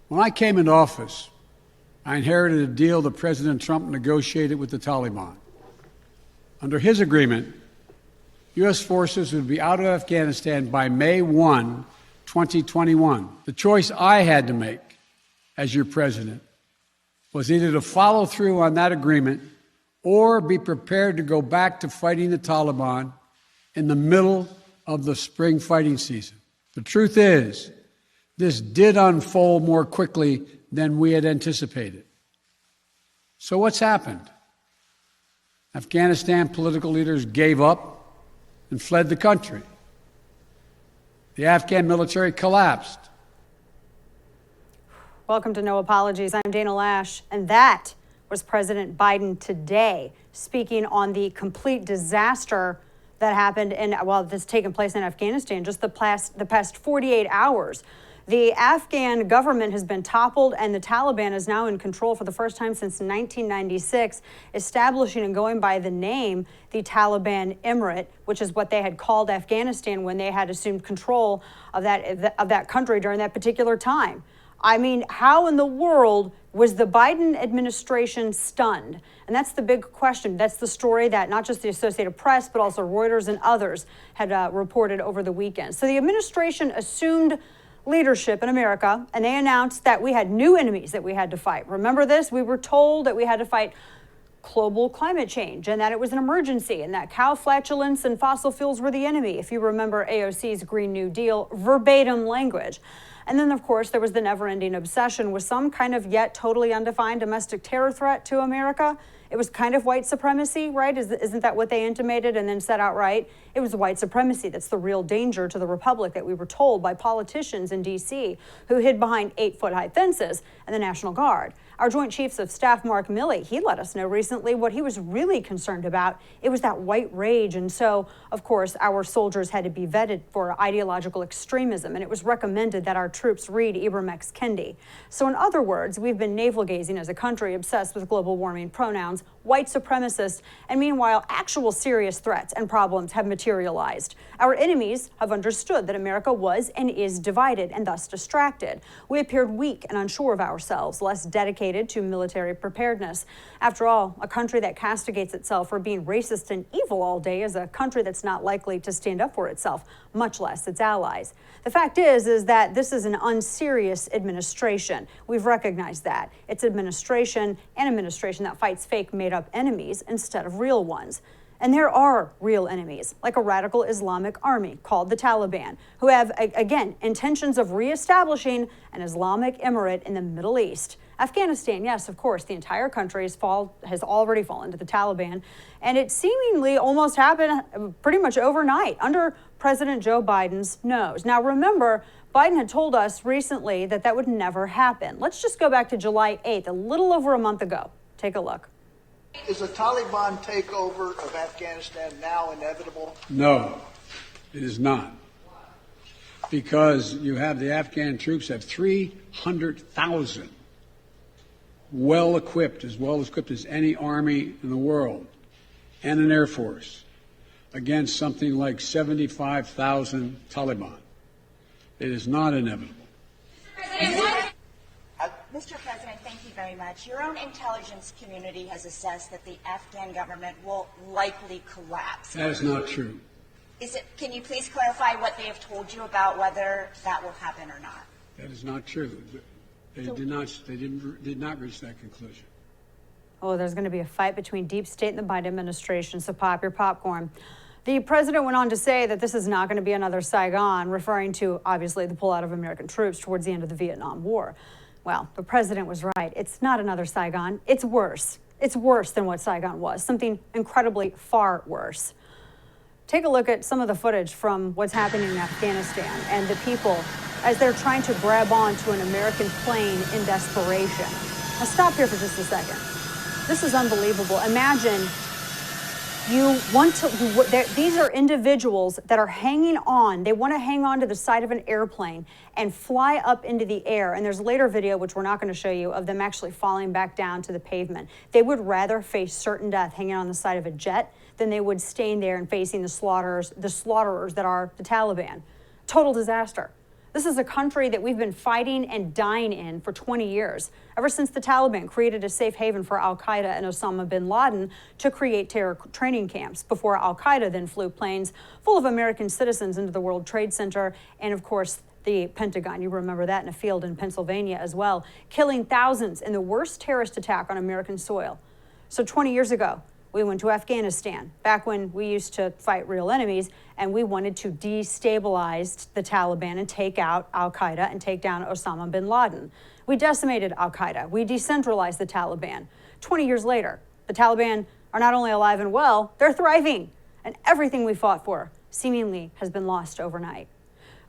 When I came into office, I inherited a deal that President Trump negotiated with the Taliban. Under his agreement, U.S. forces would be out of Afghanistan by May 1, 2021. The choice I had to make as your president was either to follow through on that agreement or be prepared to go back to fighting the Taliban in the middle of the spring fighting season. The truth is, this did unfold more quickly than we had anticipated. So what's happened? Afghanistan political leaders gave up and fled the country. The Afghan military collapsed. Welcome to No Apologies. I'm Dana Loesch, and that was President Biden today speaking on the complete disaster that happened that's taken place in Afghanistan just the past 48 hours. The Afghan government has been toppled, and the Taliban is now in control for the first time since 1996, establishing and going by the name the Taliban Emirate, which is what they had called Afghanistan when they had assumed control of that country during that particular time. I mean, how in the world was the Biden administration stunned? And that's the big question. That's the story that not just the Associated Press, but also Reuters and others had reported over the weekend. So the administration assumed leadership in America, and they announced that we had new enemies that we had to fight. Remember this? We were told that we had to fight global climate change and that it was an emergency and that cow flatulence and fossil fuels were the enemy. If you remember AOC's Green New Deal verbatim language. And then, of course, there was the never-ending obsession with some kind of yet totally undefined domestic terror threat to America. It was kind of white supremacy, right? Isn't that what they intimated and then said outright? It was white supremacy that's the real danger to the republic that we were told by politicians in D.C. who hid behind 8-foot-high fences and the National Guard. Our Joint Chiefs of Staff, Mark Milley, he let us know recently what he was really concerned about. It was that white rage. And so, of course, our soldiers had to be vetted for ideological extremism. And it was recommended that our troops read Ibram X. Kendi. So in other words, we've been navel-gazing as a country obsessed with global warming pronouns, white supremacists, and meanwhile, actual serious threats and problems have materialized. Our enemies have understood that America was and is divided and thus distracted. We appeared weak and unsure of ourselves, less dedicated to military preparedness. After all, a country that castigates itself for being racist and evil all day is a country that's not likely to stand up for itself, much less its allies. The fact is that this is an unserious administration. We've recognized that. It's administration that fights fake made-up enemies instead of real ones. And there are real enemies, like a radical Islamic army called the Taliban, who have, again, intentions of reestablishing an Islamic emirate in the Middle East. Afghanistan, yes, of course, the entire country has already fallen to the Taliban, and it seemingly almost happened pretty much overnight under President Joe Biden's nose. Now, remember, Biden had told us recently that would never happen. Let's just go back to July 8th, a little over a month ago. Take a look. Is a Taliban takeover of Afghanistan now inevitable? No, it is not. Because you have the Afghan troops have 300,000 well-equipped as any army in the world, and an air force against something like 75,000 Taliban. It is not inevitable. Mr. President, thank you very much. Your own intelligence community has assessed that the Afghan government will likely collapse. That is not true. Can you please clarify what they have told you about whether that will happen or not? That is not true. They did not reach that conclusion. Oh, there's going to be a fight between deep state and the Biden administration, so pop your popcorn. The president went on to say that this is not going to be another Saigon, referring to, obviously, the pullout of American troops towards the end of the Vietnam War. Well, the president was right. It's not another Saigon. It's worse. It's worse than what Saigon was, something incredibly far worse. Take a look at some of the footage from what's happening in Afghanistan and the people as they're trying to grab on to an American plane in desperation. Now stop here for just a second. This is unbelievable. Imagine these are individuals that are hanging on. They want to hang on to the side of an airplane and fly up into the air. And there's later video, which we're not going to show you, of them actually falling back down to the pavement. They would rather face certain death hanging on the side of a jet than they would staying there and facing the slaughterers that are the Taliban. Total disaster. This is a country that we've been fighting and dying in for 20 years, ever since the Taliban created a safe haven for al-Qaeda and Osama bin Laden to create terror training camps, before al-Qaeda then flew planes full of American citizens into the World Trade Center and, of course, the Pentagon. You remember that in a field in Pennsylvania as well, killing thousands in the worst terrorist attack on American soil. So 20 years ago, we went to Afghanistan, back when we used to fight real enemies, and we wanted to destabilize the Taliban and take out al-Qaeda and take down Osama bin Laden. We decimated al-Qaeda. We decentralized the Taliban. 20 years later, the Taliban are not only alive and well, they're thriving. And everything we fought for seemingly has been lost overnight.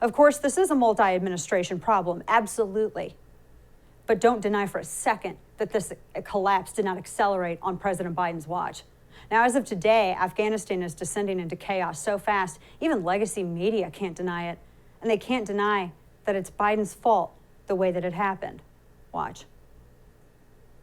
Of course, this is a multi-administration problem, absolutely. But don't deny for a second that this collapse did not accelerate on President Biden's watch. Now, as of today, Afghanistan is descending into chaos so fast, even legacy media can't deny it. And they can't deny that it's Biden's fault the way that it happened. Watch.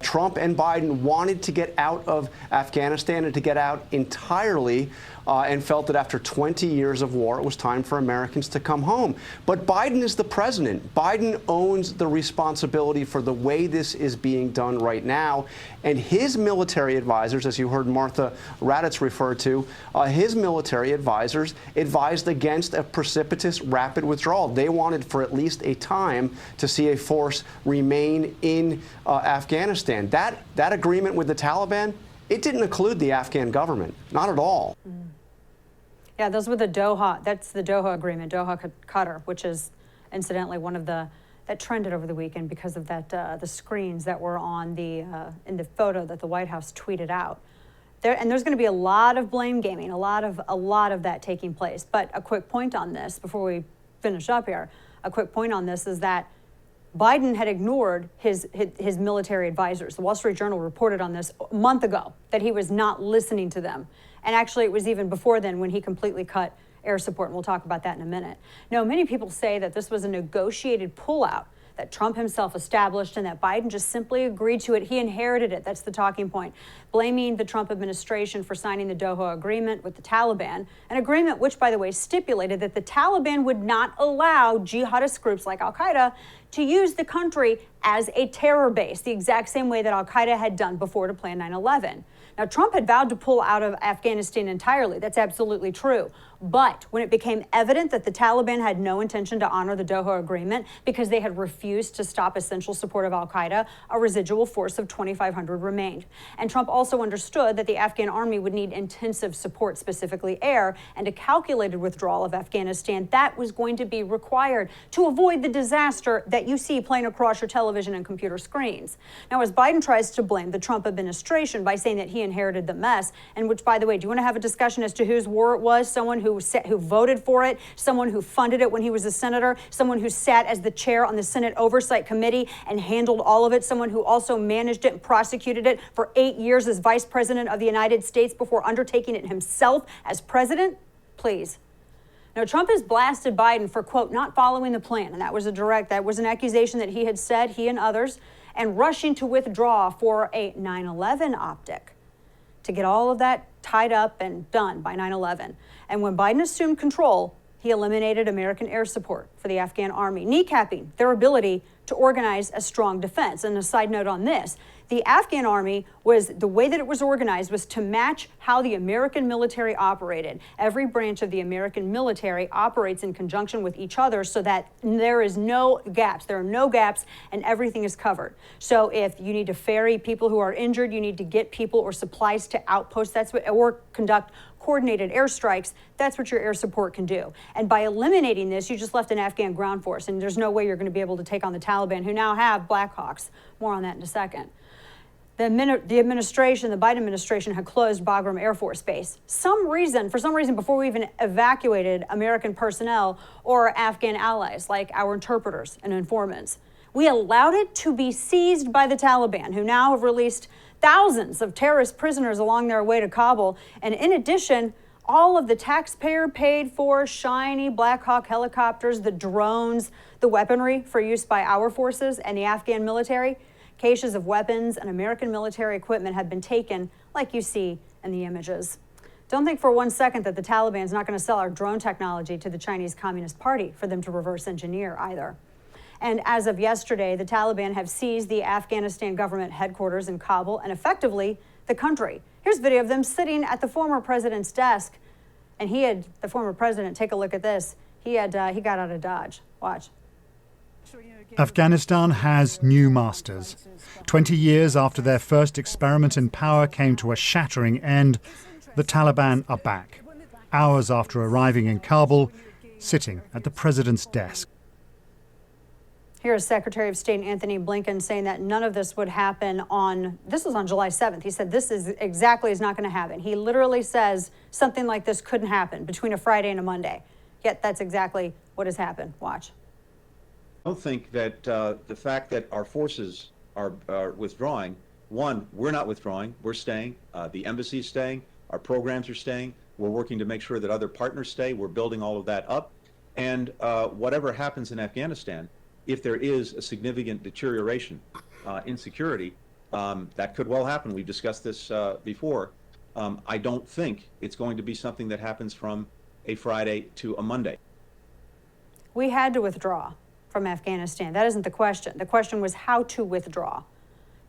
Trump and Biden wanted to get out of Afghanistan and to get out entirely, and felt that after 20 years of war, it was time for Americans to come home. But Biden is the president. Biden owns the responsibility for the way this is being done right now. And his military advisors, as you heard Martha Raddatz refer to, his military advisors advised against a precipitous rapid withdrawal. They wanted for at least a time to see a force remain in Afghanistan. That agreement with the Taliban, it didn't include the Afghan government, not at all. Yeah, those were that's the Doha agreement, Doha Qatar, which is incidentally one of that trended over the weekend because of the screens that were on in the photo that the White House tweeted out. There's going to be a lot of blame gaming, a lot of that taking place. But a quick point on this before we finish up here, a quick point on this is that Biden had ignored his military advisors. The Wall Street Journal reported on this a month ago, that he was not listening to them. And actually, it was even before then when he completely cut air support, and we'll talk about that in a minute. Now, many people say that this was a negotiated pullout that Trump himself established and that Biden just simply agreed to it. He inherited it. That's the talking point. Blaming the Trump administration for signing the Doha agreement with the Taliban, an agreement which, by the way, stipulated that the Taliban would not allow jihadist groups like al-Qaeda to use the country as a terror base, the exact same way that al-Qaeda had done before to plan 9/11. Now, Trump had vowed to pull out of Afghanistan entirely. That's absolutely true. But when it became evident that the Taliban had no intention to honor the Doha agreement because they had refused to stop essential support of al-Qaeda, a residual force of 2,500 remained. And Trump also understood that the Afghan army would need intensive support, specifically air, and a calculated withdrawal of Afghanistan that was going to be required to avoid the disaster that you see playing across your television and computer screens. Now, as Biden tries to blame the Trump administration by saying that he inherited the mess, and which, by the way, do you want to have a discussion as to whose war it was? Someone who voted for it, someone who funded it when he was a senator, someone who sat as the chair on the Senate Oversight Committee and handled all of it, someone who also managed it and prosecuted it for 8 years as vice president of the United States before undertaking it himself as president? Please. Now, Trump has blasted Biden for, quote, not following the plan. And that was an accusation that he had said, he and others, and rushing to withdraw for a 9/11 optic to get all of that tied up and done by 9/11. And when Biden assumed control, he eliminated American air support for the Afghan army, kneecapping their ability to organize a strong defense. And a side note on this, the Afghan army the way that it was organized was to match how the American military operated. Every branch of the American military operates in conjunction with each other so that there are no gaps and everything is covered. So if you need to ferry people who are injured, you need to get people or supplies to outposts, or conduct coordinated airstrikes, that's what your air support can do. And by eliminating this, you just left an Afghan ground force, and there's no way you're going to be able to take on the Taliban, who now have Black Hawks. More on that in a second. The Biden administration had closed Bagram Air Force Base. For some reason, before we even evacuated American personnel or Afghan allies, like our interpreters and informants. We allowed it to be seized by the Taliban, who now have released thousands of terrorist prisoners along their way to Kabul. And in addition, all of the taxpayer paid for shiny Black Hawk helicopters, the drones, the weaponry for use by our forces and the Afghan military, caches of weapons and American military equipment have been taken, like you see in the images. Don't think for 1 second that the Taliban's not going to sell our drone technology to the Chinese Communist Party for them to reverse engineer either. And as of yesterday, the Taliban have seized the Afghanistan government headquarters in Kabul and effectively the country. Here's video of them sitting at the former president's desk. And the former president, take a look at this. He got out of Dodge. Watch. Afghanistan has new masters. 20 years after their first experiment in power came to a shattering end, the Taliban are back. Hours after arriving in Kabul, sitting at the president's desk. Here's Secretary of State Anthony Blinken saying that none of this would happen this was on July 7th. He said this is not going to happen. He literally says something like this couldn't happen between a Friday and a Monday. Yet that's exactly what has happened. Watch. I don't think that the fact that our forces are withdrawing, one, we're not withdrawing, we're staying, the embassy is staying, our programs are staying, we're working to make sure that other partners stay, we're building all of that up, and whatever happens in Afghanistan, if there is a significant deterioration in security, that could well happen. We've discussed this before. I don't think it's going to be something that happens from a Friday to a Monday. We had to withdraw from Afghanistan. That isn't the question. The question was how to withdraw.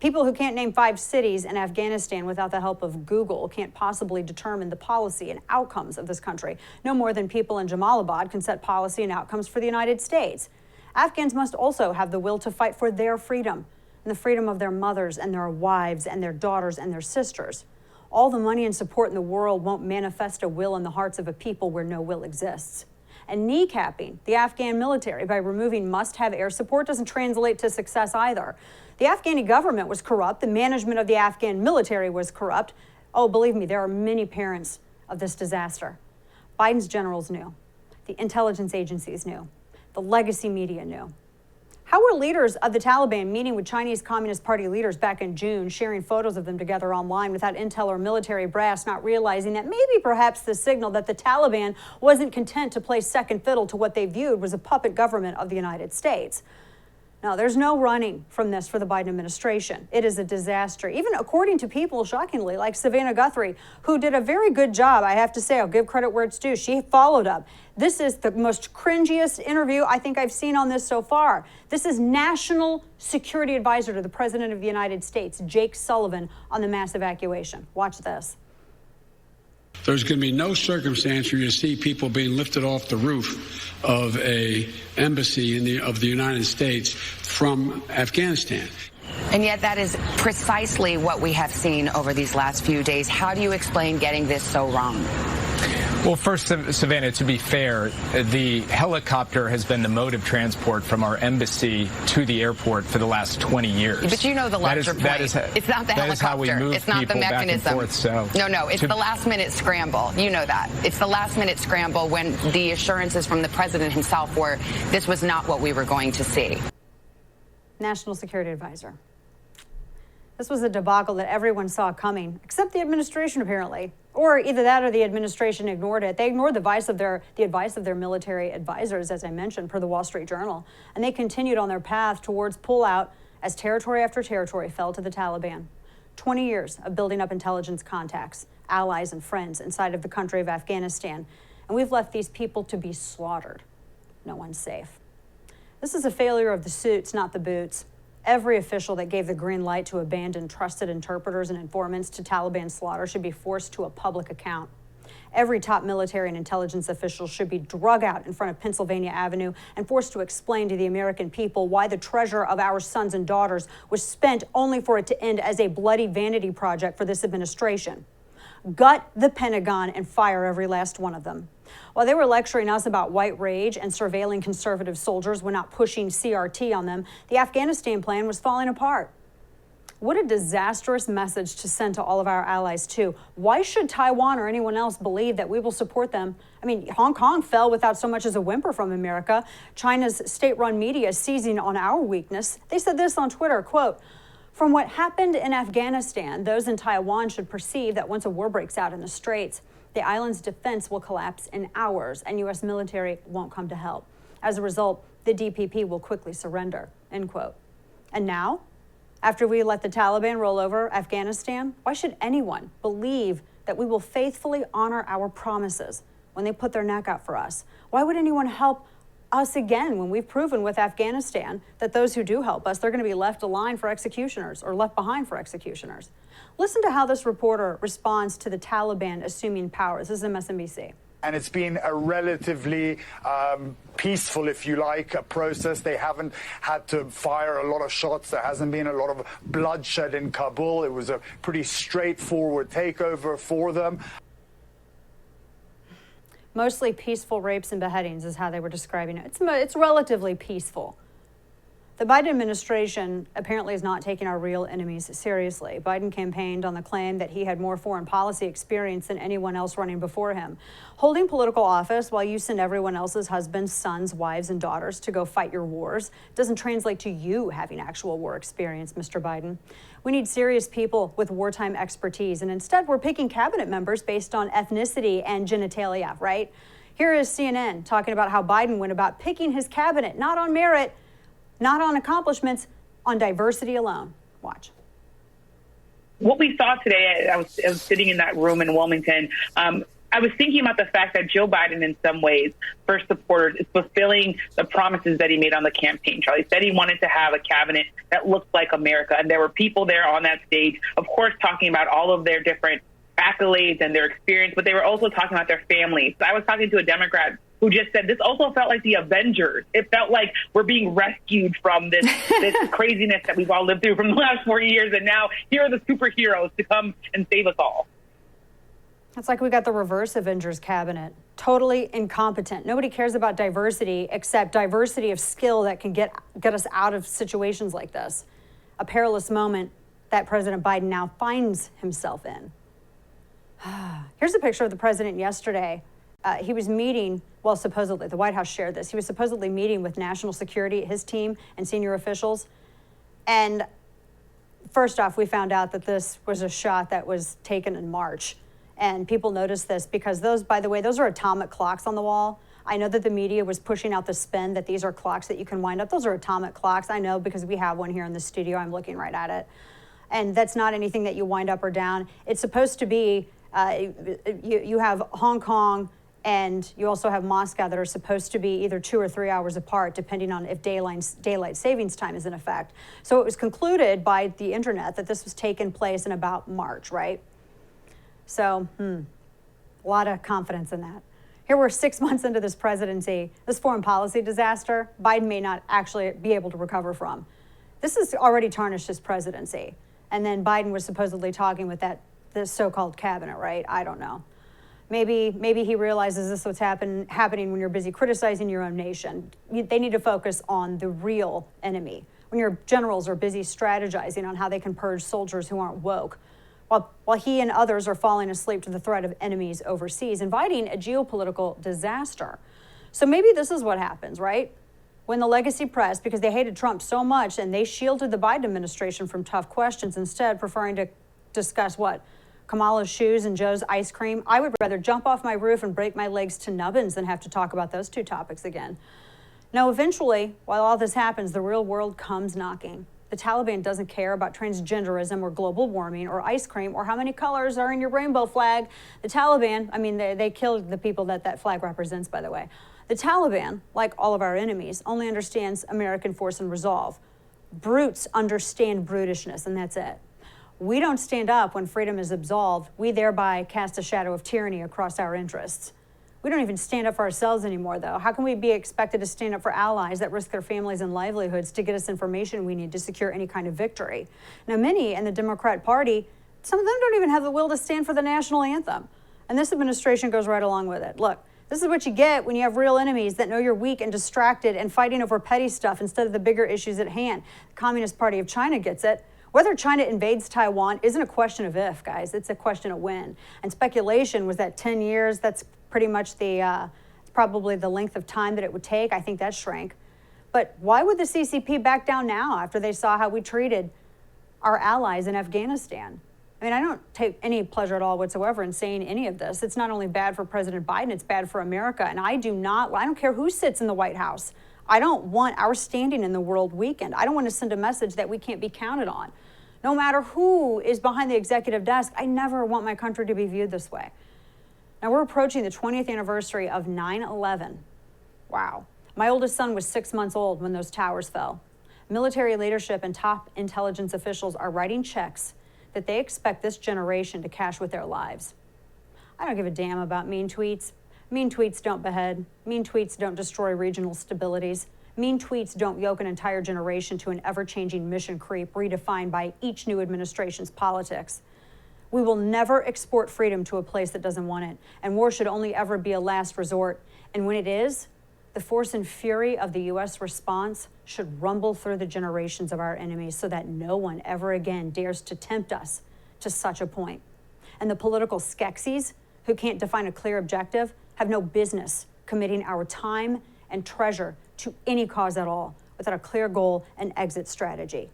People who can't name 5 cities in Afghanistan without the help of Google can't possibly determine the policy and outcomes of this country, no more than people in Jalalabad can set policy and outcomes for the United States. Afghans must also have the will to fight for their freedom and the freedom of their mothers and their wives and their daughters and their sisters. All the money and support in the world won't manifest a will in the hearts of a people where no will exists. And kneecapping the Afghan military by removing must-have air support doesn't translate to success either. The Afghani government was corrupt. The management of the Afghan military was corrupt. Oh, believe me, there are many parents of this disaster. Biden's generals knew. The intelligence agencies knew. The legacy media knew. How were leaders of the Taliban meeting with Chinese Communist Party leaders back in June, sharing photos of them together online without intel or military brass, not realizing that maybe perhaps the signal that the Taliban wasn't content to play second fiddle to what they viewed was a puppet government of the United States? Now, there's no running from this for the Biden administration. It is a disaster, even according to people, shockingly, like Savannah Guthrie, who did a very good job. I have to say, I'll give credit where it's due. She followed up. This is the most cringiest interview I think I've seen on this so far. This is National Security Advisor to the President of the United States, Jake Sullivan, on the mass evacuation. Watch this. There's going to be no circumstance where you see people being lifted off the roof of a embassy of the United States from Afghanistan. And yet that is precisely what we have seen over these last few days. How do you explain getting this so wrong? Well, first, Savannah, to be fair, the helicopter has been the mode of transport from our embassy to the airport for the last 20 years. But you know the larger point. It's not the helicopter. Is how we move it's not the mechanism. Forth, so No, it's the last-minute scramble. You know that. It's the last-minute scramble when the assurances from the president himself were this was not what we were going to see. National Security Advisor. This was a debacle that everyone saw coming, except the administration, apparently. Or either that or the administration ignored it. They ignored the advice of their military advisors, as I mentioned, per the Wall Street Journal. And they continued on their path towards pullout as territory after territory fell to the Taliban. 20 years of building up intelligence contacts, allies and friends inside of the country of Afghanistan. And we've left these people to be slaughtered. No one's safe. This is a failure of the suits, not the boots. Every official that gave the green light to abandon trusted interpreters and informants to Taliban slaughter should be forced to a public account. Every top military and intelligence official should be drug out in front of Pennsylvania Avenue and forced to explain to the American people why the treasure of our sons and daughters was spent only for it to end as a bloody vanity project for this administration. Gut the Pentagon and fire every last one of them. While they were lecturing us about white rage and surveilling conservative soldiers when not pushing CRT on them, the Afghanistan plan was falling apart. What a disastrous message to send to all of our allies, too. Why should Taiwan or anyone else believe that we will support them? I mean, Hong Kong fell without so much as a whimper from America. China's state-run media seizing on our weakness. They said this on Twitter, quote, "From what happened in Afghanistan, those in Taiwan should perceive that once a war breaks out in the Straits, the island's defense will collapse in hours and U.S. military won't come to help. As a result, the DPP will quickly surrender," end quote. And now, after we let the Taliban roll over Afghanistan, why should anyone believe that we will faithfully honor our promises when they put their neck out for us. Why would anyone help us again when we've proven with Afghanistan that those who do help us, they're going to be left behind for executioners. Listen to how this reporter responds to the Taliban assuming power. This is MSNBC. And it's been a relatively peaceful, if you like, process. They haven't had to fire a lot of shots. There hasn't been a lot of bloodshed in Kabul. It was a pretty straightforward takeover for them. Mostly peaceful rapes and beheadings is how they were describing it. It's relatively peaceful. The Biden administration apparently is not taking our real enemies seriously. Biden campaigned on the claim that he had more foreign policy experience than anyone else running before him. Holding political office while you send everyone else's husbands, sons, wives, and daughters to go fight your wars doesn't translate to you having actual war experience, Mr. Biden. We need serious people with wartime expertise, and instead we're picking cabinet members based on ethnicity and genitalia, right? Here is CNN talking about how Biden went about picking his cabinet, not on merit, not on accomplishments, on diversity alone. Watch. What we saw today, I was sitting in that room in Wilmington. I was thinking about the fact that Joe Biden, in some ways, first supporters, is fulfilling the promises that he made on the campaign trail. He said he wanted to have a cabinet that looked like America. And there were people there on that stage, of course, talking about all of their different accolades and their experience, but they were also talking about their families. I was talking to a Democrat who just said this also felt like the Avengers. It felt like we're being rescued from this craziness that we've all lived through from the last 4 years. And now here are the superheroes to come and save us all. It's like we got the reverse Avengers cabinet. Totally incompetent. Nobody cares about diversity except diversity of skill that can get us out of situations like this. A perilous moment that President Biden now finds himself in. Here's a picture of the president yesterday. He was meeting, well, supposedly, the White House shared this. He was supposedly meeting with national security, his team, and senior officials. And first off, we found out that this was a shot that was taken in March. And people noticed this because those, by the way, those are atomic clocks on the wall. I know that the media was pushing out the spin that these are clocks that you can wind up. Those are atomic clocks. I know because we have one here in the studio. I'm looking right at it. And that's not anything that you wind up or down. It's supposed to be, you have Hong Kong, and you also have Moscow that are supposed to be either 2 or 3 hours apart, depending on if daylight savings time is in effect. So it was concluded by the internet that this was taking place in about March, right? So, a lot of confidence in that. Here we're 6 months into this presidency, this foreign policy disaster, Biden may not actually be able to recover from. This has already tarnished his presidency. And then Biden was supposedly talking with this so-called cabinet, right? I don't know. Maybe he realizes this is what's happening when you're busy criticizing your own nation. They need to focus on the real enemy. When your generals are busy strategizing on how they can purge soldiers who aren't woke, while he and others are falling asleep to the threat of enemies overseas, inviting a geopolitical disaster. So maybe this is what happens, right? When the legacy press, because they hated Trump so much and they shielded the Biden administration from tough questions, instead preferring to discuss what? Kamala's shoes and Joe's ice cream. I would rather jump off my roof and break my legs to nubbins than have to talk about those two topics again. Now, eventually, while all this happens, the real world comes knocking. The Taliban doesn't care about transgenderism or global warming or ice cream or how many colors are in your rainbow flag. The Taliban, I mean, they killed the people that flag represents, by the way. The Taliban, like all of our enemies, only understands American force and resolve. Brutes understand brutishness, and that's it. We don't stand up when freedom is absolved. We thereby cast a shadow of tyranny across our interests. We don't even stand up for ourselves anymore, though. How can we be expected to stand up for allies that risk their families and livelihoods to get us information we need to secure any kind of victory? Now, many in the Democrat Party, some of them don't even have the will to stand for the national anthem. And this administration goes right along with it. Look, this is what you get when you have real enemies that know you're weak and distracted and fighting over petty stuff instead of the bigger issues at hand. The Communist Party of China gets it. Whether China invades Taiwan isn't a question of if, guys. It's a question of when. And speculation was that 10 years, that's pretty much probably the length of time that it would take. I think that shrank. But why would the CCP back down now after they saw how we treated our allies in Afghanistan? I mean, I don't take any pleasure at all whatsoever in saying any of this. It's not only bad for President Biden, it's bad for America. And I don't care who sits in the White House. I don't want our standing in the world weakened. I don't want to send a message that we can't be counted on. No matter who is behind the executive desk, I never want my country to be viewed this way. Now, we're approaching the 20th anniversary of 9/11. Wow. My oldest son was 6 months old when those towers fell. Military leadership and top intelligence officials are writing checks that they expect this generation to cash with their lives. I don't give a damn about mean tweets. Mean tweets don't behead. Mean tweets don't destroy regional stabilities. Mean tweets don't yoke an entire generation to an ever-changing mission creep redefined by each new administration's politics. We will never export freedom to a place that doesn't want it, and war should only ever be a last resort. And when it is, the force and fury of the U.S. response should rumble through the generations of our enemies so that no one ever again dares to tempt us to such a point. And the political Skeksis who can't define a clear objective have no business committing our time and treasure to any cause at all without a clear goal and exit strategy.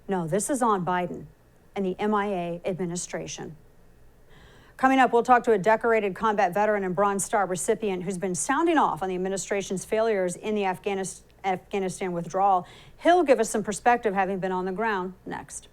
No, this is on Biden and the MIA administration. Coming up, we'll talk to a decorated combat veteran and Bronze Star recipient who's been sounding off on the administration's failures in the Afghanistan withdrawal. He'll give us some perspective, having been on the ground. Next.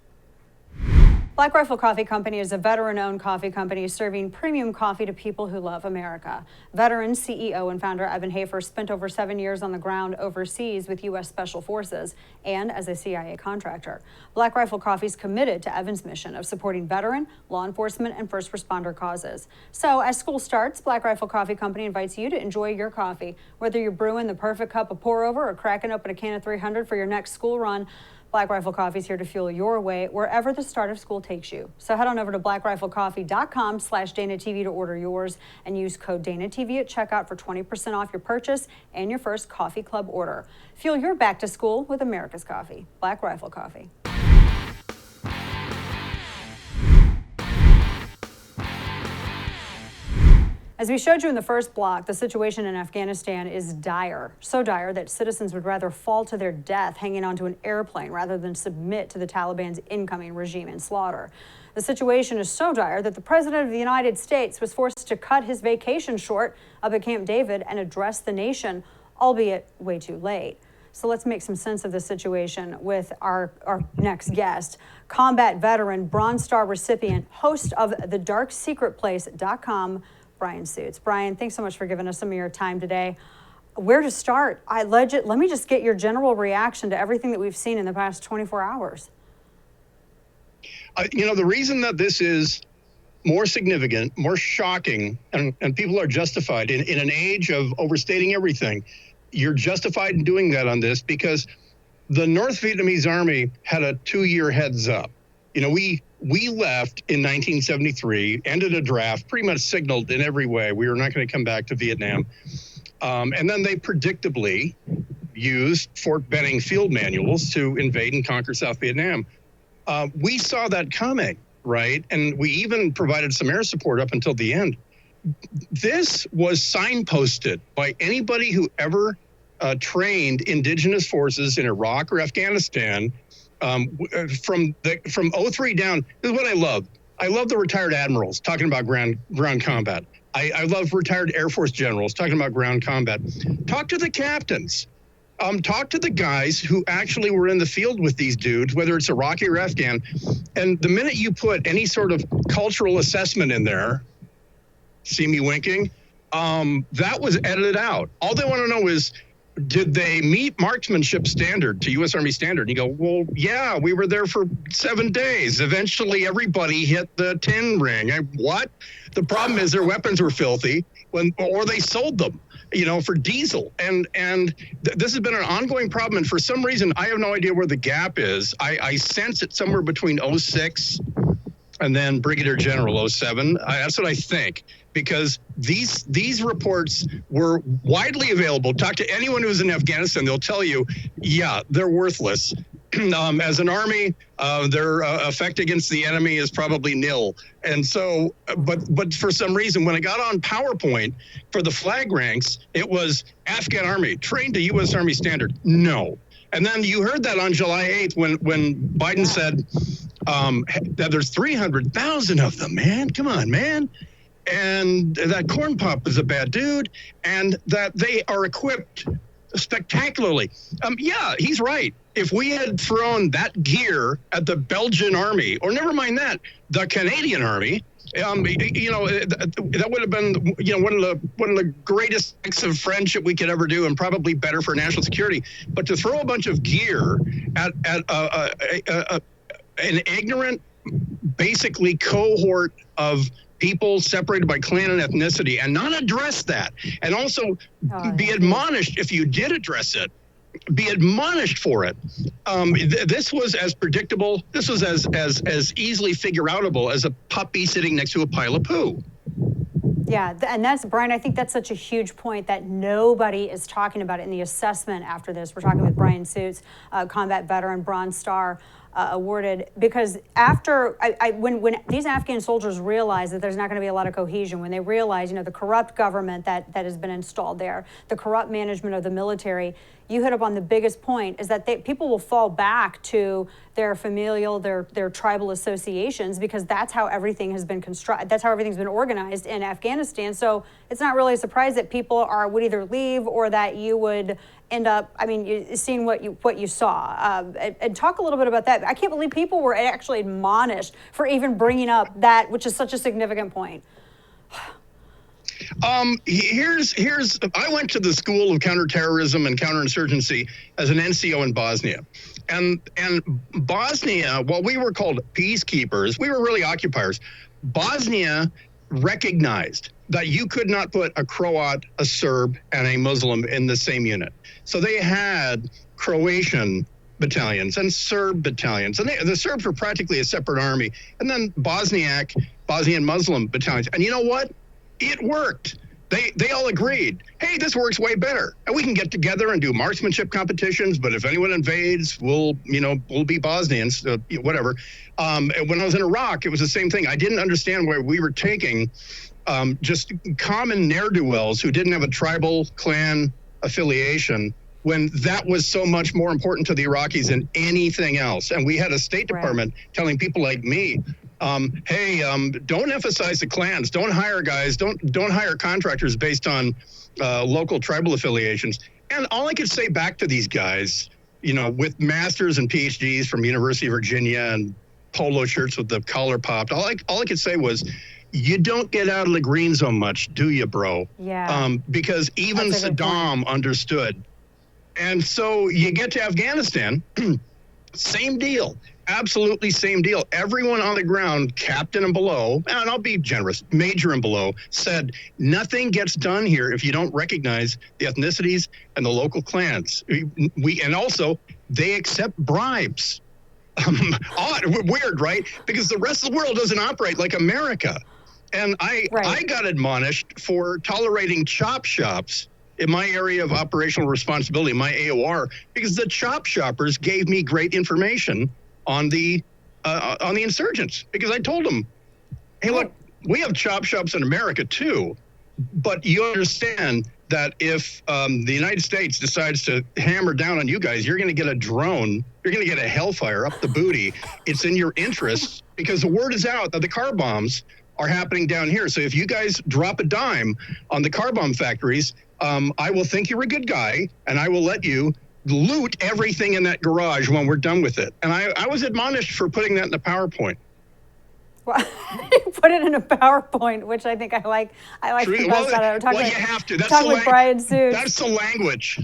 Black Rifle Coffee Company is a veteran-owned coffee company serving premium coffee to people who love America. Veteran CEO and founder Evan Hafer spent over 7 years on the ground overseas with U.S. Special Forces and as a CIA contractor. Black Rifle Coffee is committed to Evan's mission of supporting veteran, law enforcement, and first responder causes. So as school starts, Black Rifle Coffee Company invites you to enjoy your coffee. Whether you're brewing the perfect cup of pour-over or cracking open a can of 300 for your next school run, Black Rifle Coffee is here to fuel your way wherever the start of school takes you. So head on over to blackriflecoffee.com/DanaTV to order yours and use code DanaTV at checkout for 20% off your purchase and your first coffee club order. Fuel your back to school with America's coffee. Black Rifle Coffee. As we showed you in the first block, the situation in Afghanistan is dire, so dire that citizens would rather fall to their death hanging onto an airplane rather than submit to the Taliban's incoming regime and slaughter. The situation is so dire that the President of the United States was forced to cut his vacation short up at Camp David and address the nation, albeit way too late. So let's make some sense of the situation with our next guest, combat veteran, Bronze Star recipient, host of thedarksecretplace.com, Brian Suits. Brian, thanks so much for giving us some of your time today. Where to start? Let me just get your general reaction to everything that we've seen in the past 24 hours. The reason that this is more significant, more shocking, and people are justified in an age of overstating everything, you're justified in doing that on this because the North Vietnamese army had a 2-year heads up. We left in 1973, ended a draft, pretty much signaled in every way we were not going to come back to Vietnam. And then they predictably used Fort Benning field manuals to invade and conquer South Vietnam. We saw that coming, right? And we even provided some air support up until the end. This was signposted by anybody who ever trained indigenous forces in Iraq or Afghanistan. From 03 down, this is what I love. I love the retired admirals talking about ground combat. I love retired Air Force generals talking about ground combat. Talk to the captains. Talk to the guys who actually were in the field with these dudes, whether it's Iraqi or Afghan. And the minute you put any sort of cultural assessment in there, see me winking, that was edited out. All they want to know is, did they meet marksmanship standard to U.S. Army standard? And you go, well, yeah, we were there for 7 days. Eventually, everybody hit the 10 ring. What? The problem is their weapons were filthy, or they sold them, for diesel. And this has been an ongoing problem. And for some reason, I have no idea where the gap is. I sense it somewhere between 06 and then Brigadier General 07. That's what I think. Because these reports were widely available. Talk to anyone who's in Afghanistan, they'll tell you, yeah, they're worthless. As an army, their effect against the enemy is probably nil. And so, but for some reason, when I got on PowerPoint for the flag ranks, it was Afghan army trained to U.S. Army standard. No. And then you heard that on July 8th when Biden said that there's 300,000 of them, man. Come on, man. And that Corn Pop is a bad dude, and that they are equipped spectacularly. Yeah, he's right. if we had thrown that gear at the Belgian army, or never mind that, the Canadian army, that would have been, one of the greatest acts of friendship we could ever do, and probably better for national security. But to throw a bunch of gear at an ignorant, basically cohort of people separated by clan and ethnicity, and not address that, and also be admonished if you did address it. Be admonished for it. This was as predictable. This was as easily figure-outable as a puppy sitting next to a pile of poo. Yeah, and that's, Brian, I think that's such a huge point that nobody is talking about it in the assessment after this. We're talking with Brian Suits, combat veteran, Bronze Star awarded, because after, when these Afghan soldiers realize that there's not going to be a lot of cohesion, when they realize, the corrupt government that has been installed there, the corrupt management of the military, you hit up on the biggest point, is that people will fall back to their familial, their tribal associations, because that's how everything has been that's how everything's been organized in Afghanistan. So it's not really a surprise that people would either leave, or that you would end up, seeing what you saw. And talk a little bit about that. I can't believe people were actually admonished for even bringing up that, which is such a significant point. I went to the School of Counterterrorism and Counterinsurgency as an NCO in Bosnia. And Bosnia, while we were called peacekeepers, we were really occupiers. Bosnia recognized that you could not put a Croat, a Serb, and a Muslim in the same unit. So they had Croatian battalions and Serb battalions. And the Serbs were practically a separate army. And then Bosnian Muslim battalions. And you know what? It worked. They all agreed, hey, this works way better. And we can get together and do marksmanship competitions, but if anyone invades, we'll be Bosnians, whatever. And when I was in Iraq, it was the same thing. I didn't understand why we were taking just common ne'er-do-wells who didn't have a tribal clan affiliation, when that was so much more important to the Iraqis than anything else. And we had a State Department telling people like me, hey, don't emphasize the clans. Don't hire guys. Don't hire contractors based on local tribal affiliations. And all I could say back to these guys, with masters and PhDs from University of Virginia and polo shirts with the collar popped, all I could say was, you don't get out of the green zone much, do you, bro? Yeah. Because even Saddam understood. And so you get to Afghanistan, same deal. Absolutely same deal. Everyone on the ground, captain and below, and I'll be generous, major and below, said nothing gets done here if you don't recognize the ethnicities and the local clans. And also they accept bribes. Odd, weird, right? Because the rest of the world doesn't operate like America. And I got admonished for tolerating chop shops in my area of operational responsibility, my AOR, because the chop shoppers gave me great information on the insurgents, because I told them, hey, look, we have chop shops in America too, but you understand that if the United States decides to hammer down on you guys, you're going to get a drone, you're going to get a hellfire up the booty. It's in your interest, because the word is out that the car bombs are happening down here. So if you guys drop a dime on the car bomb factories, I will think you're a good guy, and I will let you loot everything in that garage when we're done with it. And I was admonished for putting that in the PowerPoint. Well, put it in a PowerPoint, which I think I like. You have to. That's talking with Brian Suits. That's the language.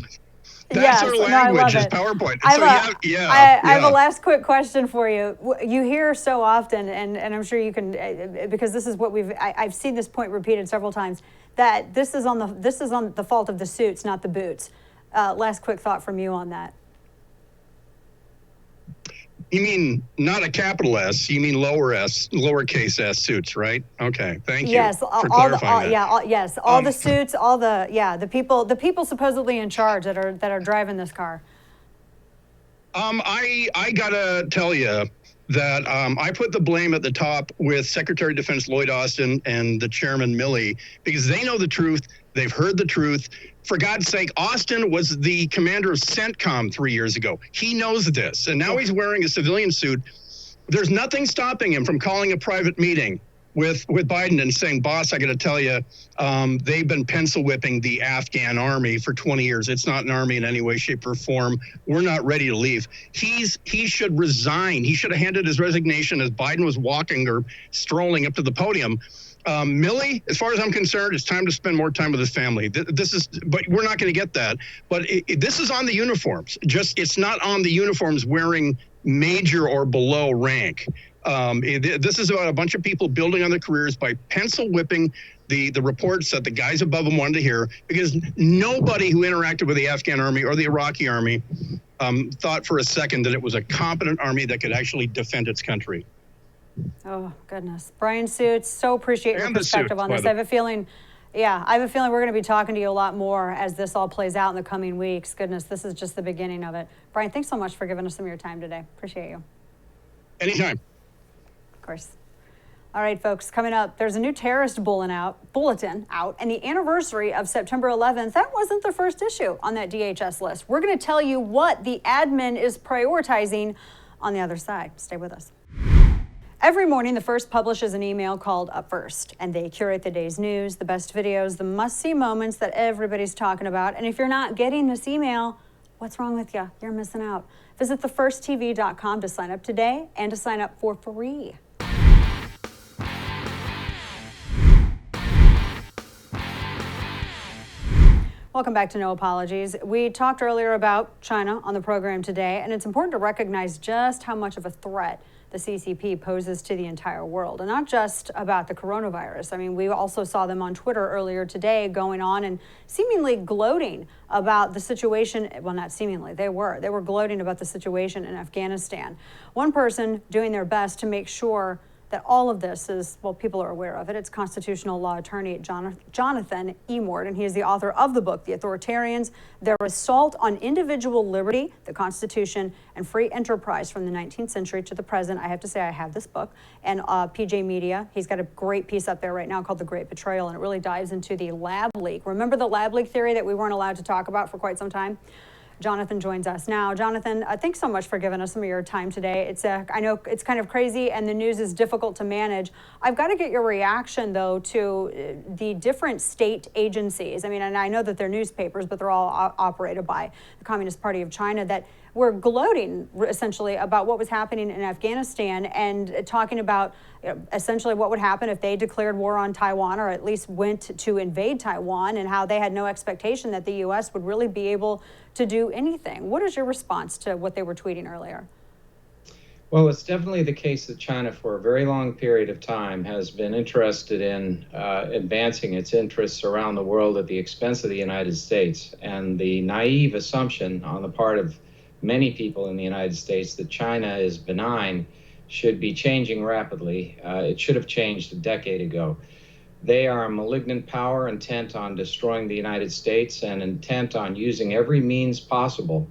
That's our language is PowerPoint. I have a last quick question for you. You hear so often, and I'm sure you can, because this is what I've seen this point repeated several times, that this is on the fault of the suits, not the boots. Last quick thought from you on that. You mean not a capital S, you mean lowercase s suits, right? Okay, thank you for clarifying that. All the suits, the people supposedly in charge that are driving this car. I gotta tell you that I put the blame at the top with Secretary of Defense Lloyd Austin and the Chairman Milley, because they know the truth, they've heard the truth. For God's sake, Austin was the commander of CENTCOM 3 years ago. He knows this, and now he's wearing a civilian suit. There's nothing stopping him from calling a private meeting with Biden and saying, boss, I got to tell you, they've been pencil whipping the Afghan army for 20 years. It's not an army in any way, shape, or form. We're not ready to leave. He should resign. He should have handed his resignation as Biden was walking or strolling up to the podium. Milley, as far as I'm concerned, it's time to spend more time with his family. But we're not going to get that. But this is on the uniforms. It's not on the uniforms wearing major or below rank. This is about a bunch of people building on their careers by pencil whipping the reports that the guys above them wanted to hear, because nobody who interacted with the Afghan army or the Iraqi army thought for a second that it was a competent army that could actually defend its country. Oh, goodness. Brian Suits, so appreciate your perspective on this. I have a feeling we're going to be talking to you a lot more as this all plays out in the coming weeks. Goodness, this is just the beginning of it. Brian, thanks so much for giving us some of your time today. Appreciate you. Anytime. Of course. All right, folks, coming up, there's a new terrorist bulletin out, and the anniversary of September 11th, that wasn't the first issue on that DHS list. We're going to tell you what the admin is prioritizing on the other side. Stay with us. Every morning, The First publishes an email called Up First, and they curate the day's news, the best videos, the must-see moments that everybody's talking about. And if you're not getting this email, what's wrong with you? You're missing out. Visit thefirsttv.com to sign up today and to sign up for free. Welcome back to No Apologies. We talked earlier about China on the program today, and it's important to recognize just how much of a threat the CCP poses to the entire world, and not just about the coronavirus. I mean, we also saw them on Twitter earlier today going on and seemingly gloating about the situation. Well, not seemingly, they were gloating about the situation in Afghanistan. One person doing their best to make sure that all of this is, well, people are aware of it. It's constitutional law attorney Jonathan Emord, and he is the author of the book, The Authoritarians, Their Assault on Individual Liberty, the Constitution, and Free Enterprise from the 19th Century to the Present. I have to say I have this book. And PJ Media, he's got a great piece up there right now called The Great Betrayal, and it really dives into the lab leak. Remember the lab leak theory that we weren't allowed to talk about for quite some time? Jonathan joins us now. Jonathan, thanks so much for giving us some of your time today. I know it's kind of crazy and the news is difficult to manage. I've got to get your reaction, though, to the different state agencies. I mean, and I know that they're newspapers, but they're all operated by the Communist Party of China, that were gloating essentially about what was happening in Afghanistan and talking about essentially what would happen if they declared war on Taiwan, or at least went to invade Taiwan, and how they had no expectation that the U.S. would really be able to do anything. What is your response to what they were tweeting earlier? Well, it's definitely the case that China, for a very long period of time, has been interested in advancing its interests around the world at the expense of the United States. And the naive assumption on the part of many people in the United States that China is benign should be changing rapidly. It should have changed a decade ago. They are a malignant power intent on destroying the United States and intent on using every means possible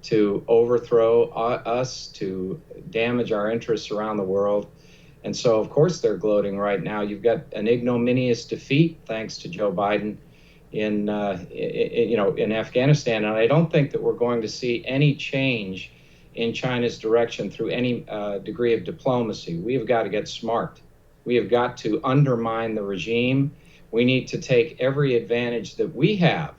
to overthrow us, to damage our interests around the world. And so, of course, they're gloating right now. You've got an ignominious defeat, thanks to Joe Biden, in Afghanistan. And I don't think that we're going to see any change in China's direction through any degree of diplomacy. We have got to get smart. We have got to undermine the regime. We need to take every advantage that we have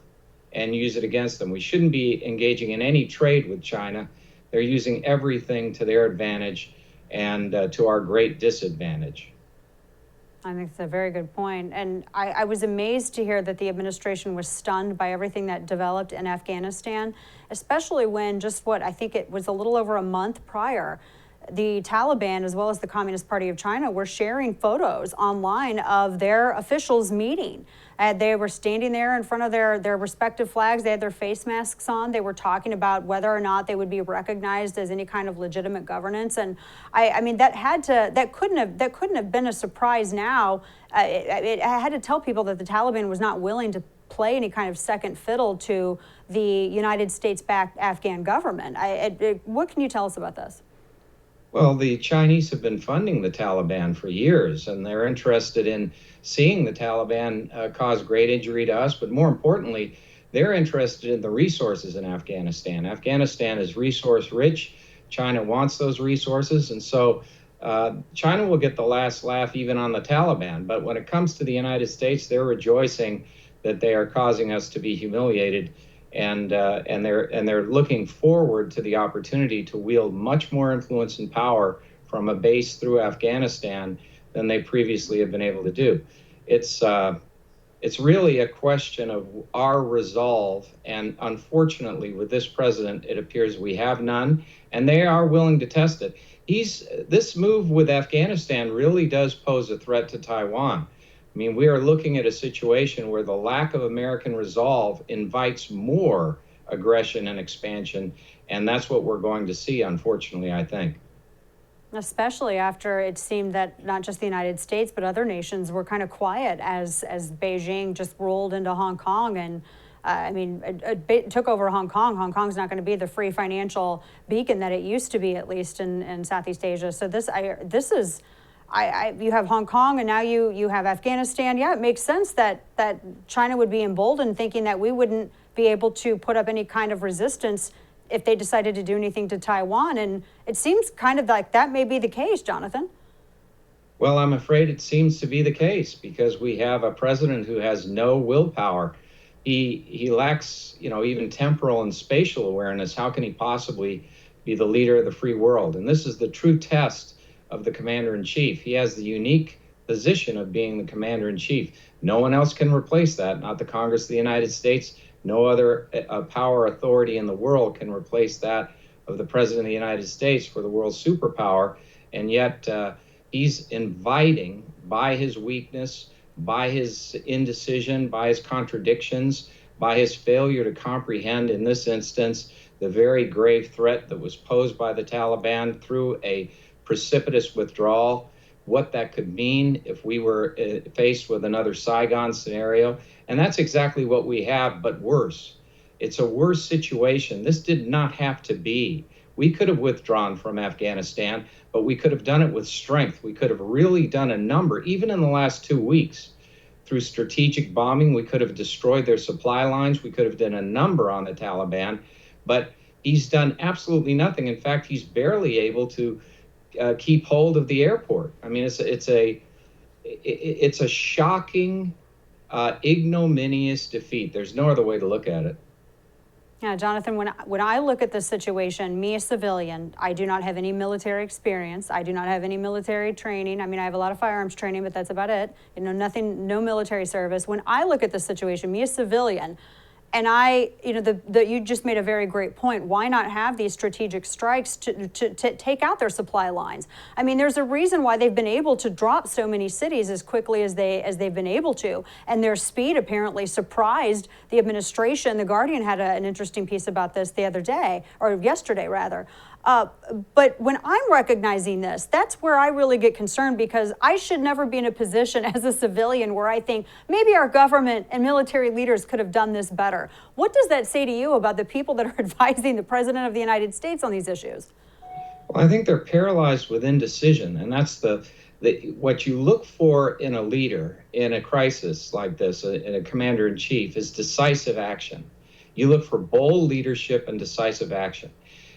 and use it against them. We shouldn't be engaging in any trade with China. They're using everything to their advantage and to our great disadvantage. I think it's a very good point. And I was amazed to hear that the administration was stunned by everything that developed in Afghanistan, especially when just I think it was a little over a month prior, the Taliban, as well as the Communist Party of China, were sharing photos online of their officials meeting. They were standing there in front of their respective flags. They had their face masks on. They were talking about whether or not they would be recognized as any kind of legitimate governance. And I mean, that couldn't have been a surprise now. I had to tell people that the Taliban was not willing to play any kind of second fiddle to the United States-backed Afghan government. What can you tell us about this? Well, the Chinese have been funding the Taliban for years, and they're interested in seeing the Taliban cause great injury to us. But more importantly, they're interested in the resources in Afghanistan. Afghanistan is resource rich. China wants those resources. And so China will get the last laugh even on the Taliban. But when it comes to the United States, they're rejoicing that they are causing us to be humiliated, and they're looking forward to the opportunity to wield much more influence and power from a base through Afghanistan than they previously have been able to do. It's really a question of our resolve, and unfortunately, with this president, it appears we have none, and they are willing to test it. This move with Afghanistan really does pose a threat to Taiwan. I mean, we are looking at a situation where the lack of American resolve invites more aggression and expansion, and that's what we're going to see, unfortunately, I think. Especially after it seemed that not just the United States, but other nations were kind of quiet as Beijing just rolled into Hong Kong and took over Hong Kong. Hong Kong's not going to be the free financial beacon that it used to be, at least in Southeast Asia. So you have Hong Kong, and now you have Afghanistan. Yeah, it makes sense that China would be emboldened, thinking that we wouldn't be able to put up any kind of resistance if they decided to do anything to Taiwan. And it seems kind of like that may be the case, Jonathan. Well, I'm afraid it seems to be the case, because we have a president who has no willpower. He lacks, even temporal and spatial awareness. How can he possibly be the leader of the free world? And this is the true test of the commander-in-chief. He has the unique position of being the commander-in-chief. No one else can replace that, not the Congress of the United States. No other power authority in the world can replace that of the President of the United States for the world's superpower. And yet he's inviting, by his weakness, by his indecision, by his contradictions, by his failure to comprehend, in this instance, the very grave threat that was posed by the Taliban through a precipitous withdrawal, what that could mean if we were faced with another Saigon scenario. And that's exactly what we have, but worse. It's a worse situation. This did not have to be. We could have withdrawn from Afghanistan, but we could have done it with strength. We could have really done a number, even in the last 2 weeks. Through strategic bombing, we could have destroyed their supply lines. We could have done a number on the Taliban, but he's done absolutely nothing. In fact, he's barely able to keep hold of the airport. I mean, it's a shocking, ignominious defeat. There's no other way to look at it. Yeah, Jonathan, when I look at this situation, me, a civilian, I do not have any military experience. I do not have any military training. I mean, I have a lot of firearms training, but that's about it. No military service. When I look at this situation, me, a civilian, and you just made a very great point. Why not have these strategic strikes to take out their supply lines? I mean, there's a reason why they've been able to drop so many cities as quickly as they've been able to, and their speed apparently surprised the administration. The Guardian had an interesting piece about this the other day, or yesterday rather. But when I'm recognizing this, that's where I really get concerned, because I should never be in a position as a civilian where I think maybe our government and military leaders could have done this better. What does that say to you about the people that are advising the President of the United States on these issues? Well, I think they're paralyzed with indecision, and that's what you look for in a leader in a crisis like this, in a commander-in-chief, is decisive action. You look for bold leadership and decisive action.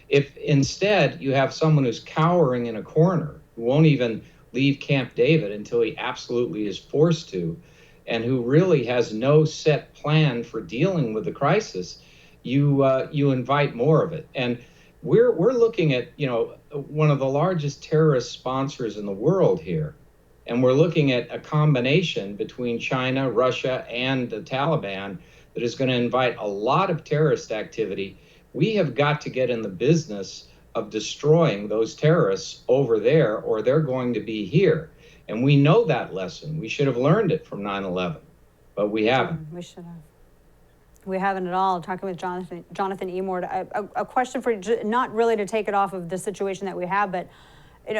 If instead you have someone who's cowering in a corner, who won't even leave Camp David until he absolutely is forced to, and who really has no set plan for dealing with the crisis, you invite more of it. And we're looking at one of the largest terrorist sponsors in the world here, and we're looking at a combination between China, Russia, and the Taliban that is going to invite a lot of terrorist activity. We have got to get in the business of destroying those terrorists over there, or they're going to be here. And we know that lesson. We should have learned it from 9/11, but we haven't. We should have. We haven't at all. Talking with Jonathan Emord, a question for you, not really to take it off of the situation that we have, but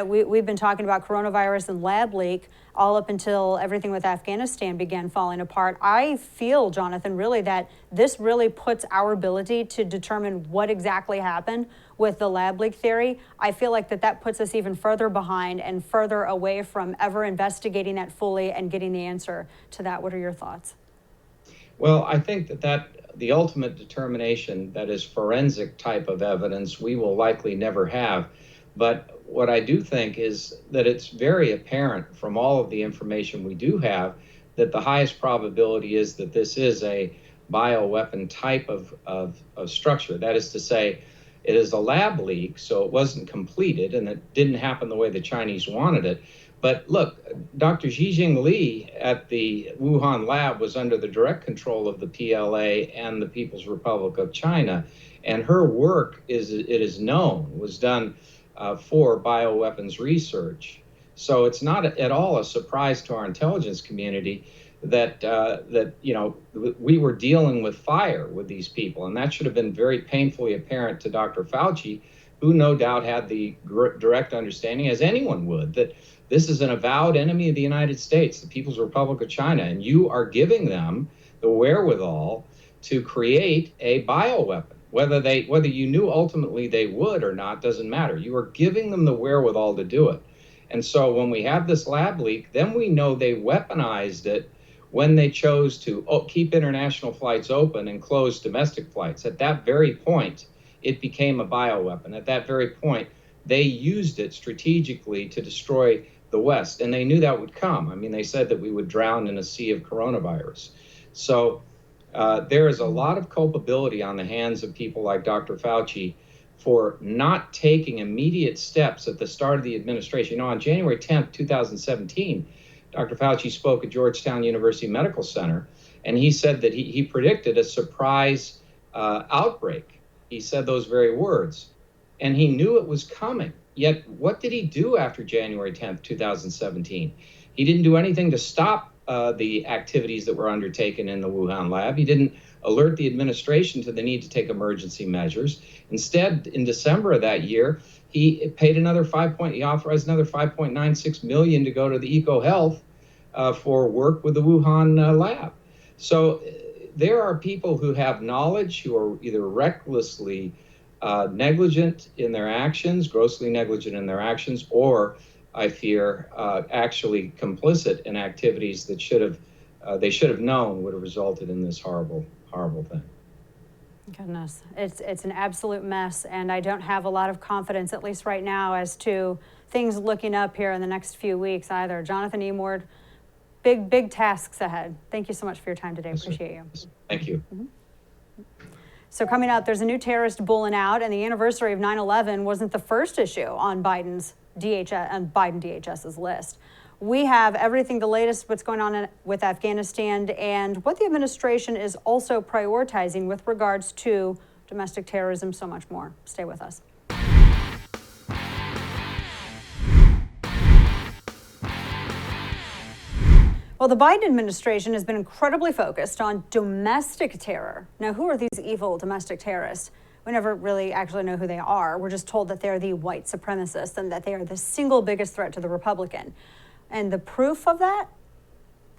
we've been talking about coronavirus and lab leak all up until everything with Afghanistan began falling apart. I feel, Jonathan, really that this really puts our ability to determine what exactly happened with the lab leak theory. I feel like that puts us even further behind and further away from ever investigating that fully and getting the answer to that. What are your thoughts? Well, I think that the ultimate determination, that is forensic type of evidence, we will likely never have. But what I do think is that it's very apparent from all of the information we do have that the highest probability is that this is a bioweapon type of structure. That is to say, it is a lab leak, so it wasn't completed and it didn't happen the way the Chinese wanted it. But look, Dr. Zhijing Li at the Wuhan lab was under the direct control of the PLA and the People's Republic of China. And her work, it is known, was done for bioweapons research. So it's not at all a surprise to our intelligence community that we were dealing with fire with these people. And that should have been very painfully apparent to Dr. Fauci, who no doubt had the direct understanding, as anyone would, that this is an avowed enemy of the United States, the People's Republic of China, and you are giving them the wherewithal to create a bioweapon. Whether you knew ultimately they would or not doesn't matter. You are giving them the wherewithal to do it. And so when we have this lab leak, then we know they weaponized it when they chose to keep international flights open and close domestic flights. At that very point, it became a bioweapon. At that very point, they used it strategically to destroy the West. And they knew that would come. I mean, they said that we would drown in a sea of coronavirus. So there is a lot of culpability on the hands of people like Dr. Fauci for not taking immediate steps at the start of the administration. On January 10th, 2017, Dr. Fauci spoke at Georgetown University Medical Center, and he said that he predicted a surprise outbreak. He said those very words, and he knew it was coming. Yet what did he do after January 10th, 2017? He didn't do anything to stop the activities that were undertaken in the Wuhan lab. He didn't alert the administration to the need to take emergency measures. Instead, in December of that year, he paid he authorized another $5.96 million to go to the EcoHealth for work with the Wuhan lab. So there are people who have knowledge who are either recklessly negligent in their actions, grossly negligent in their actions, or I fear actually complicit in activities that they should have known would have resulted in this horrible thing. Goodness, it's an absolute mess, and I don't have a lot of confidence, at least right now, as to things looking up here in the next few weeks either. Jonathan E. Ward, big tasks ahead. Thank you so much for your time today. Appreciate you. Thank you. Mm-hmm. So coming up, there's a new terrorist bulletin out, and the anniversary of 9/11 wasn't the first issue on Biden DHS's list. We have everything, the latest, what's going on with Afghanistan, and what the administration is also prioritizing with regards to domestic terrorism, so much more. Stay with us. Well, the Biden administration has been incredibly focused on domestic terror. Now, who are these evil domestic terrorists? We never really actually know who they are. We're just told that they're the white supremacists and that they are the single biggest threat to the Republican. And the proof of that?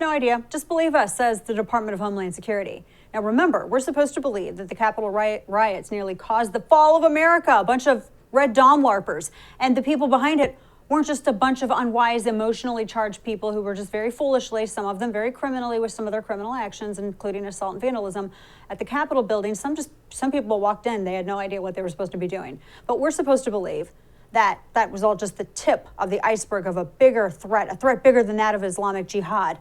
No idea. Just believe us, says the Department of Homeland Security. Now, remember, we're supposed to believe that the Capitol riots nearly caused the fall of America, a bunch of Red Dawn LARPers, and the people behind it weren't just a bunch of unwise, emotionally charged people who were just very foolishly, some of them very criminally with some of their criminal actions, including assault and vandalism at the Capitol building. Some people walked in, they had no idea what they were supposed to be doing. But we're supposed to believe that that was all just the tip of the iceberg of a bigger threat, a threat bigger than that of Islamic Jihad,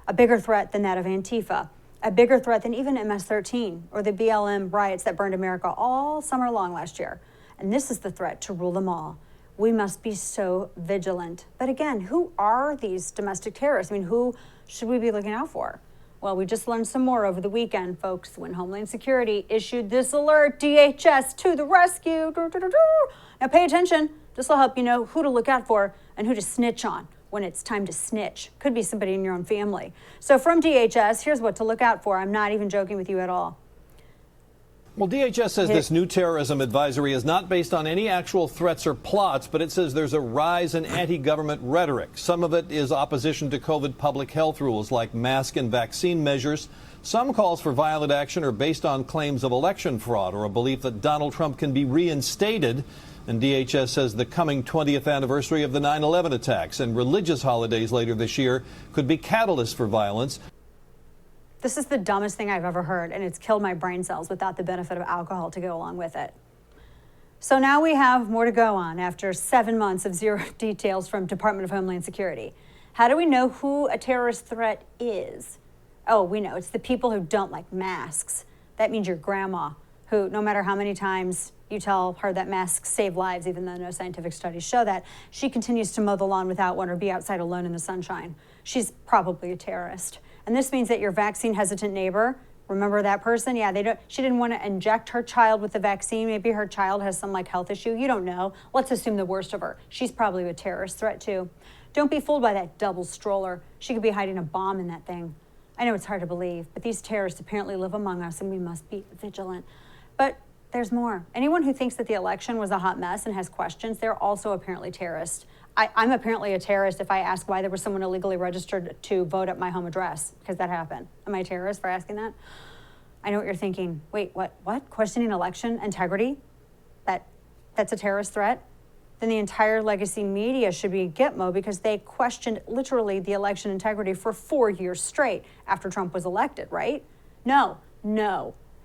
a bigger threat than that of Antifa, a bigger threat than even MS-13 or the BLM riots that burned America all summer long last year. And this is the threat to rule them all. We must be so vigilant. But again, who are these domestic terrorists? I mean, who should we be looking out for? Well, we just learned some more over the weekend, folks, when Homeland Security issued this alert, DHS to the rescue. Now pay attention. This will help you know who to look out for and who to snitch on when it's time to snitch. Could be somebody in your own family. So from DHS, here's what to look out for. I'm not even joking with you at all. Well, DHS says this new terrorism advisory is not based on any actual threats or plots, but it says there's a rise in anti-government rhetoric. Some of it is opposition to COVID public health rules like mask and vaccine measures. Some calls for violent action are based on claims of election fraud or a belief that Donald Trump can be reinstated. And DHS says the coming 20th anniversary of the 9/11 attacks and religious holidays later this year could be catalysts for violence. This is the dumbest thing I've ever heard, and it's killed my brain cells without the benefit of alcohol to go along with it. So now we have more to go on after 7 months of zero details from Department of Homeland Security. How do we know who a terrorist threat is? Oh, we know. It's the people who don't like masks. That means your grandma, who no matter how many times you tell her that masks save lives, even though no scientific studies show that, she continues to mow the lawn without one or be outside alone in the sunshine. She's probably a terrorist. And this means that your vaccine hesitant neighbor, remember that person? Yeah, she didn't want to inject her child with the vaccine. Maybe her child has some health issue. You don't know. Let's assume the worst of her. She's probably a terrorist threat too. Don't be fooled by that double stroller. She could be hiding a bomb in that thing. I know it's hard to believe, but these terrorists apparently live among us and we must be vigilant. But there's more. Anyone who thinks that the election was a hot mess and has questions, they're also apparently terrorists. I'm apparently a terrorist if I ask why there was someone illegally registered to vote at my home address, because that happened. Am I a terrorist for asking that? I know what you're thinking. Wait, what? Questioning election integrity? That's a terrorist threat? Then the entire legacy media should be in Gitmo because they questioned literally the election integrity for 4 years straight after Trump was elected, right? No.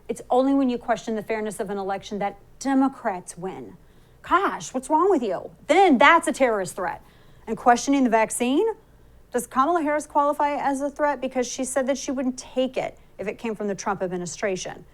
It's only when you question the fairness of an election that Democrats win. Gosh, what's wrong with you? Then that's a terrorist threat. And questioning the vaccine? Does Kamala Harris qualify as a threat because she said that she wouldn't take it if it came from the Trump administration?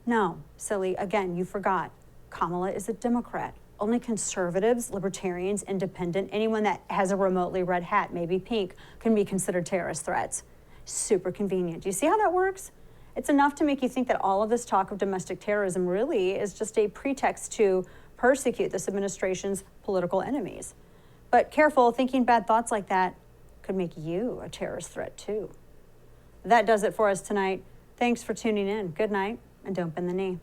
No, silly. Again, you forgot. Kamala is a Democrat. Only conservatives, libertarians, independent, anyone that has a remotely red hat, maybe pink, can be considered terrorist threats. Super convenient. Do you see how that works? It's enough to make you think that all of this talk of domestic terrorism really is just a pretext to persecute this administration's political enemies. But careful, thinking bad thoughts like that could make you a terrorist threat too. That does it for us tonight. Thanks for tuning in. Good night, and don't bend the knee.